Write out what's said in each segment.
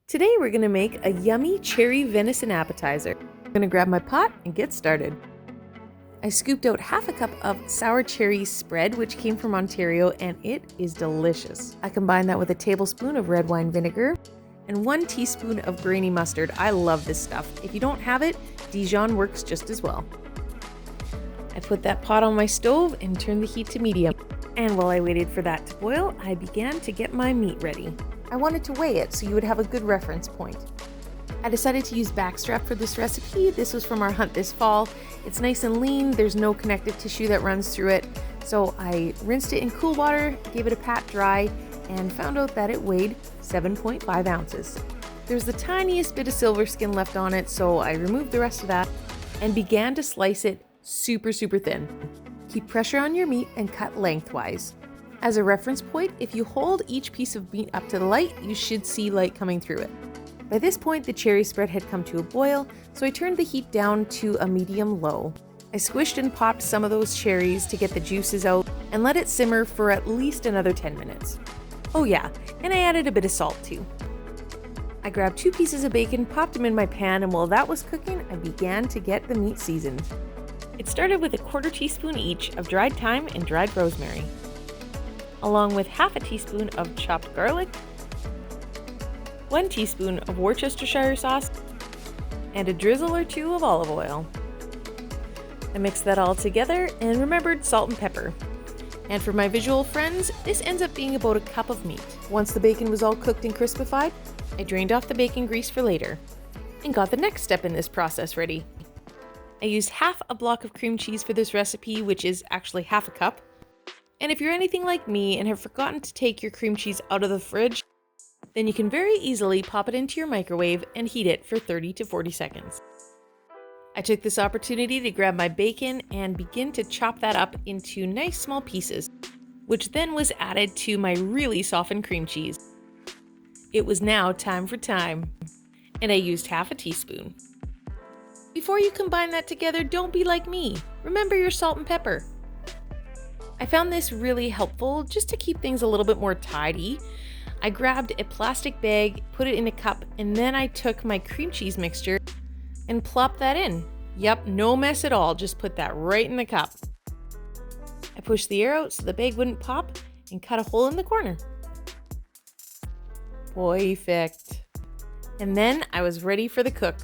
Today we're going to make a yummy cherry venison appetizer. I'm going to grab my pot and get started. I scooped out half a cup of sour cherry spread, which came from Ontario, and it is delicious. I combined that with a tablespoon of red wine vinegar and 1 teaspoon of grainy mustard. I love this stuff. If you don't have it, Dijon works just as well. I put that pot on my stove and turned the heat to medium. And while I waited for that to boil, I began to get my meat ready. I wanted to weigh it so you would have a good reference point. I decided to use Backstrap for this recipe. This was from our hunt this fall. It's nice and lean, there's no connective tissue that runs through it. So I rinsed it in cool water, gave it a pat dry, and found out that it weighed 7.5 ounces. There's the tiniest bit of silver skin left on it, so I removed the rest of that and began to slice it super thin. Keep pressure on your meat and cut lengthwise. As a reference point, if you hold each piece of meat up to the light, you should see light coming through it. By this point, the cherry spread had come to a boil, so I turned the heat down to a medium-low. I squished and popped some of those cherries to get the juices out and let it simmer for at least another 10 minutes. Oh yeah, and I added a bit of salt too. I grabbed 2 pieces of bacon, popped them in my pan, and while that was cooking, I began to get the meat seasoned. It started with a 1/4 teaspoon each of dried thyme and dried rosemary, along with half a teaspoon of chopped garlic, 1 teaspoon of Worcestershire sauce, and a drizzle or 2 of olive oil. I mixed that all together and remembered salt and pepper. And for my visual friends, this ends up being about a cup of meat. Once the bacon was all cooked and crispified, I drained off the bacon grease for later and got the next step in this process ready. I used half a block of cream cheese for this recipe, which is actually half a cup. And if you're anything like me and have forgotten to take your cream cheese out of the fridge, then you can very easily pop it into your microwave and heat it for 30 to 40 seconds. I took this opportunity to grab my bacon and begin to chop that up into nice small pieces, which then was added to my really softened cream cheese. It was now time for thyme, and I used half a teaspoon. Before you combine that together, don't be like me. Remember your salt and pepper. I found this really helpful just to keep things a little bit more tidy. I grabbed a plastic bag, put it in a cup, and then I took my cream cheese mixture and plopped that in. Yep, no mess at all, just put that right in the cup. I pushed the air out so the bag wouldn't pop and cut a hole in the corner. Perfect. And then I was ready for the cook.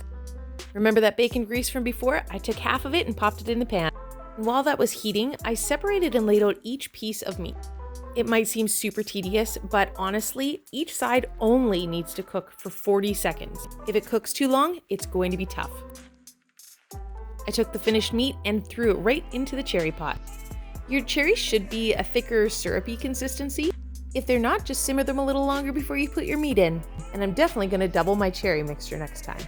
Remember that bacon grease from before? I took half of it and popped it in the pan. And while that was heating, I separated and laid out each piece of meat. It might seem super tedious, but honestly, each side only needs to cook for 40 seconds. If it cooks too long, it's going to be tough. I took the finished meat and threw it right into the cherry pot. Your cherries should be a thicker, syrupy consistency. If they're not, just simmer them a little longer before you put your meat in. And I'm definitely going to double my cherry mixture next time.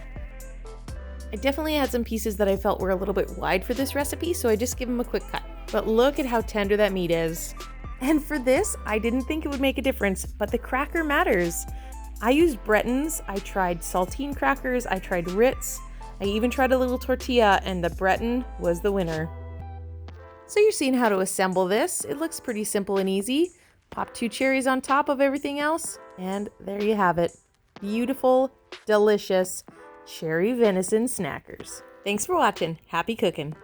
I definitely had some pieces that I felt were a little bit wide for this recipe, so I just give them a quick cut. But look at how tender that meat is. And for this, I didn't think it would make a difference, but the cracker matters. I used Bretons, I tried saltine crackers, I tried Ritz, I even tried a little tortilla, and the Breton was the winner. So you're seeing how to assemble this. It looks pretty simple and easy. Pop 2 cherries on top of everything else, and there you have it. Beautiful, delicious cherry venison snackers. Thanks for watching. Happy cooking.